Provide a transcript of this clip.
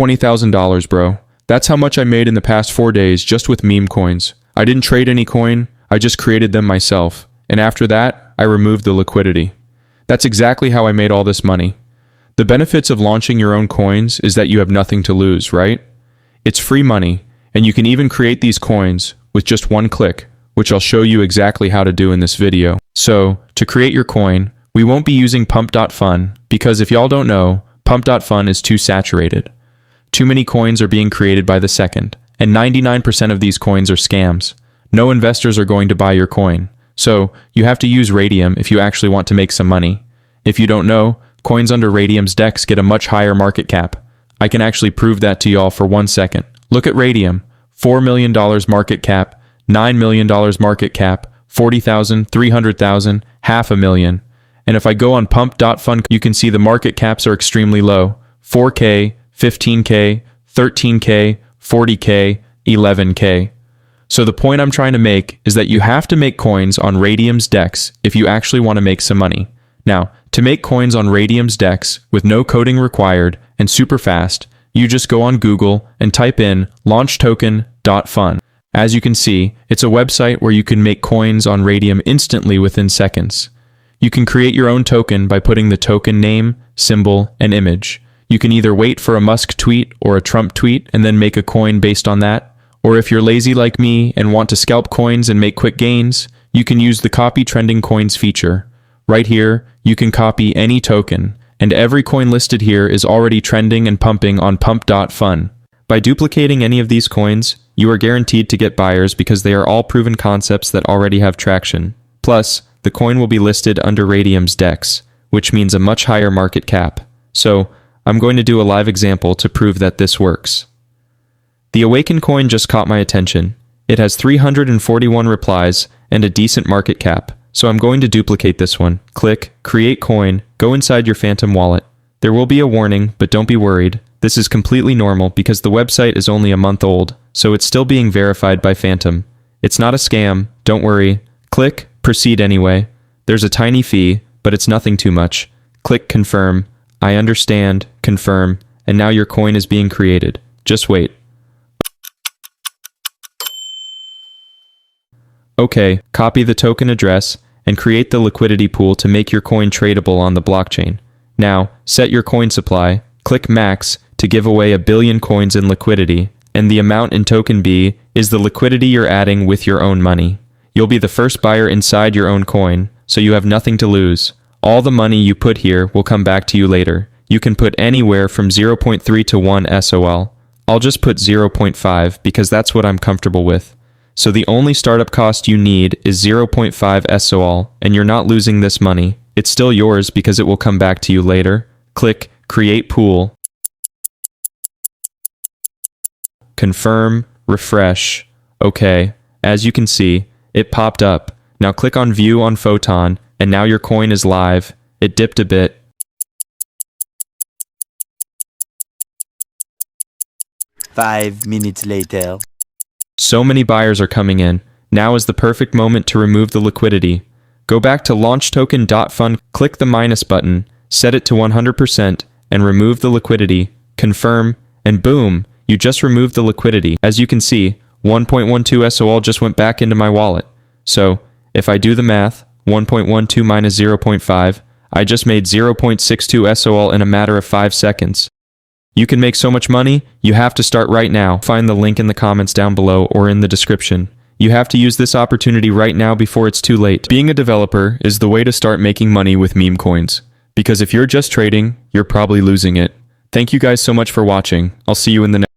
$20,000, bro. That's how much I made in the past 4 days just with meme coins. I didn't trade any coin, I just created them myself. And after that, I removed the liquidity. That's exactly how I made all this money. The benefits of launching your own coins is that you have nothing to lose, right? It's free money, and you can even create these coins with just one click, which I'll show you exactly how to do in this video. So, to create your coin, we won't be using Pump.Fun, because if y'all don't know, Pump.Fun is too saturated. Too many coins are being created by the second, and 99% of these coins are scams. No investors are going to buy your coin. So, you have to use raydium if you actually want to make some money. If you don't know, coins under raydium's DEX get a much higher market cap. I can actually prove that to y'all for 1 second. Look at raydium. $4 million market cap, $9 million market cap, 40,000, 300,000, $500,000. And if I go on Pump.Fun, you can see the market caps are extremely low. 4K, 15K, 13K, 40K, 11K. So the point I'm trying to make is that you have to make coins on raydium's DEX if you actually want to make some money. Now, to make coins on raydium's DEX with no coding required and super fast, you just go on Google and type in launchtoken.fun. As you can see, it's a website where you can make coins on raydium instantly within seconds. You can create your own token by putting the token name, symbol, and image. You can either wait for a Musk tweet or a Trump tweet and then make a coin based on that, or if you're lazy like me and want to scalp coins and make quick gains, you can use the copy trending coins feature. Right here, you can copy any token, and every coin listed here is already trending and pumping on Pump.Fun. By duplicating any of these coins, you are guaranteed to get buyers because they are all proven concepts that already have traction. Plus, the coin will be listed under raydium's DEX, which means a much higher market cap. So, I'm going to do a live example to prove that this works. The Awaken coin just caught my attention. It has 341 replies and a decent market cap. So I'm going to duplicate this one. Click Create Coin, go inside your Phantom wallet. There will be a warning, but don't be worried. This is completely normal because the website is only a month old, so it's still being verified by Phantom. It's not a scam, don't worry. Click Proceed anyway. There's a tiny fee, but it's nothing too much. Click Confirm. I understand, confirm, and now your coin is being created. Just wait. Okay, copy the token address and create the liquidity pool to make your coin tradable on the blockchain. Now, set your coin supply, click Max to give away 1 billion coins in liquidity, and the amount in token B is the liquidity you're adding with your own money. You'll be the first buyer inside your own coin, so you have nothing to lose. All the money you put here will come back to you later. You can put anywhere from 0.3 to 1 SOL. I'll just put 0.5 because that's what I'm comfortable with. So the only startup cost you need is 0.5 SOL, and you're not losing this money. It's still yours because it will come back to you later. Click Create Pool. Confirm, refresh. Okay, as you can see, it popped up. Now click on View on Photon, and now your coin is live. It dipped a bit. Five minutes later. So many buyers are coming in. Now is the perfect moment to remove the liquidity. Go back to launchtoken.fun, click the minus button, set it to 100%, and remove the liquidity. Confirm, and boom, you just removed the liquidity. As you can see, 1.12 SOL just went back into my wallet. So, if I do the math, 1.12 minus 0.5, I just made 0.62 SOL in a matter of 5 seconds. You can make so much money, you have to start right now. Find the link in the comments down below or in the description. You have to use this opportunity right now before it's too late. Being a developer is the way to start making money with meme coins. Because if you're just trading, you're probably losing it. Thank you guys so much for watching. I'll see you in the next